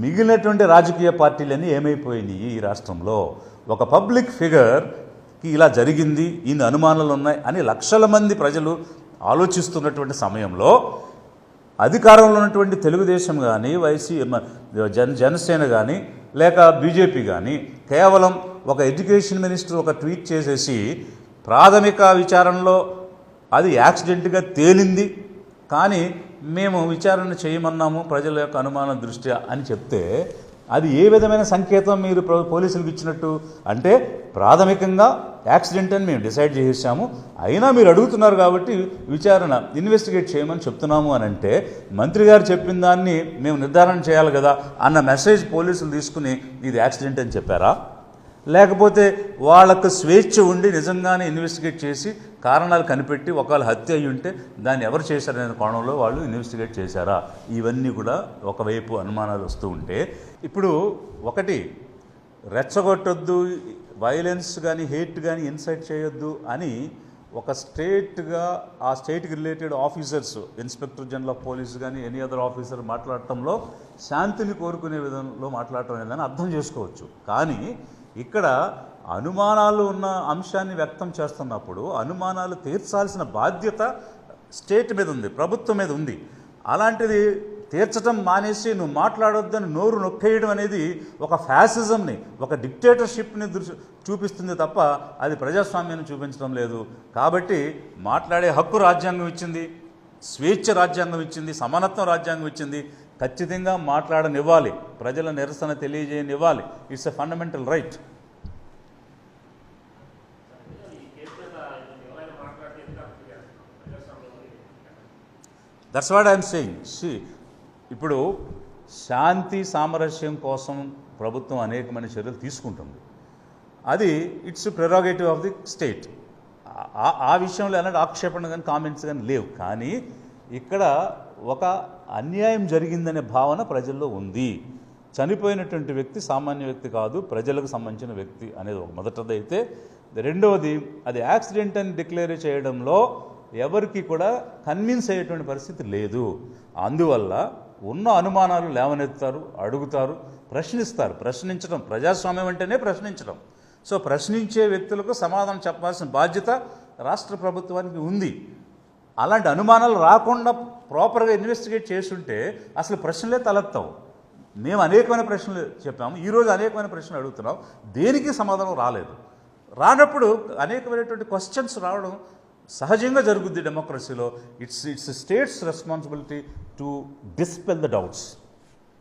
మిగిలినటువంటి రాజకీయ పార్టీలన్నీ ఏమైపోయినాయి ఈ రాష్ట్రంలో? ఒక పబ్లిక్ ఫిగర్కి ఇలా జరిగింది, ఇన్ని అనుమానాలు ఉన్నాయి అని లక్షల మంది ప్రజలు ఆలోచిస్తున్నటువంటి సమయంలో అధికారంలో ఉన్నటువంటి తెలుగుదేశం కానీ జనసేన కానీ లేక బీజేపీ కానీ కేవలం ఒక ఎడ్యుకేషన్ మినిస్టర్ ఒక ట్వీట్ చేసేసి ప్రాథమిక విచారణలో అది యాక్సిడెంట్గా తేలింది కానీ మేము విచారణ చేయమన్నాము ప్రజల యొక్క అనుమానం దృష్ట్యా అని చెప్తే అది ఏ విధమైన సంకేతం మీరు పోలీసులకు ఇచ్చినట్టు? అంటే ప్రాథమికంగా యాక్సిడెంట్ అని మేము డిసైడ్ చేసేసాము, అయినా మీరు అడుగుతున్నారు కాబట్టి విచారణ ఇన్వెస్టిగేట్ చేయమని చెప్తున్నాము అని అంటే మంత్రి గారు చెప్పిన దాన్ని మేము నిర్ధారణ చేయాలి కదా అన్న మెసేజ్ పోలీసులు తీసుకుని ఇది యాక్సిడెంట్ అని చెప్పారా? లేకపోతే వాళ్ళకు స్వేచ్ఛ ఉండి నిజంగానే ఇన్వెస్టిగేట్ చేసి కారణాలు కనిపెట్టి ఒకవేళ హత్య అయ్యి ఉంటే దాన్ని ఎవరు చేశారనే కోణంలో వాళ్ళు ఇన్వెస్టిగేట్ చేశారా? ఇవన్నీ కూడా ఒకవైపు అనుమానాలు వస్తూ ఉంటే ఇప్పుడు ఒకటి రెచ్చగొట్టొద్దు, వైలెన్స్ కానీ హేట్ కానీ ఇన్సైట్ చేయొద్దు అని ఒక స్టేట్గా ఆ స్టేట్కి related officers, inspector general of police కానీ ఎనీ అదర్ ఆఫీసర్ మాట్లాడటంలో శాంతిని కోరుకునే విధంలో మాట్లాడటం అనేదాన్ని అర్థం చేసుకోవచ్చు. కానీ ఇక్కడ అనుమానాలు ఉన్న అంశాన్ని వ్యక్తం చేస్తున్నప్పుడు అనుమానాలు తీర్చాల్సిన బాధ్యత స్టేట్ మీద ఉంది, ప్రభుత్వం మీద ఉంది. అలాంటిది తీర్చడం మానేసి నువ్వు మాట్లాడొద్దని నోరు నొక్కేయడం అనేది ఒక ఫ్యాసిజంని, ఒక డిక్టేటర్షిప్ని చూపిస్తుంది తప్ప అది ప్రజాస్వామ్యాన్ని చూపించడం లేదు. కాబట్టి మాట్లాడే హక్కు రాజ్యాంగం ఇచ్చింది, స్వేచ్ఛ రాజ్యాంగం ఇచ్చింది, సమానత్వం రాజ్యాంగం ఇచ్చింది. ఖచ్చితంగా మాట్లాడనివ్వాలి, ప్రజల నిరసన తెలియజేయనివ్వాలి. It's a fundamental right. That's what I'm saying. ఇప్పుడు శాంతి సామరస్యం కోసం ప్రభుత్వం అనేకమైన చర్యలు తీసుకుంటుంది. అది it's prerogative of the state. ఆ విషయంలో ఎలాంటి ఆక్షేపణ కానీ కామెంట్స్ కానీ లేవు. కానీ ఇక్కడ ఒక అన్యాయం జరిగిందనే భావన ప్రజల్లో ఉంది. చనిపోయినటువంటి వ్యక్తి సామాన్య వ్యక్తి కాదు, ప్రజలకు సంబంధించిన వ్యక్తి అనేది ఒక మొదటిదైతే, రెండవది అది యాక్సిడెంట్ అని డిక్లేర్ చేయడంలో ఎవరికి కూడా కన్విన్స్ అయ్యేటువంటి పరిస్థితి లేదు. అందువల్ల ఉన్న అనుమానాలు లేవనెత్తారు, అడుగుతారు, ప్రశ్నిస్తారు. ప్రశ్నించడం ప్రజాస్వామ్యం అంటేనే ప్రశ్నించడం. సో ప్రశ్నించే వ్యక్తులకు సమాధానం చెప్పాల్సిన బాధ్యత రాష్ట్ర ప్రభుత్వానికి ఉంది. అలాంటి అనుమానాలు రాకుండా ప్రాపర్గా ఇన్వెస్టిగేట్ చేస్తుంటే అసలు ప్రశ్నలే తలెత్తావు. మేము అనేకమైన ప్రశ్నలు చెప్పాము, ఈరోజు అనేకమైన ప్రశ్నలు అడుగుతున్నాం, దేనికి సమాధానం రాలేదు. రానప్పుడు అనేకమైనటువంటి క్వశ్చన్స్ రావడం సహజంగా జరుగుద్ది డెమోక్రసీలో. It's state's responsibility to dispel the doubts.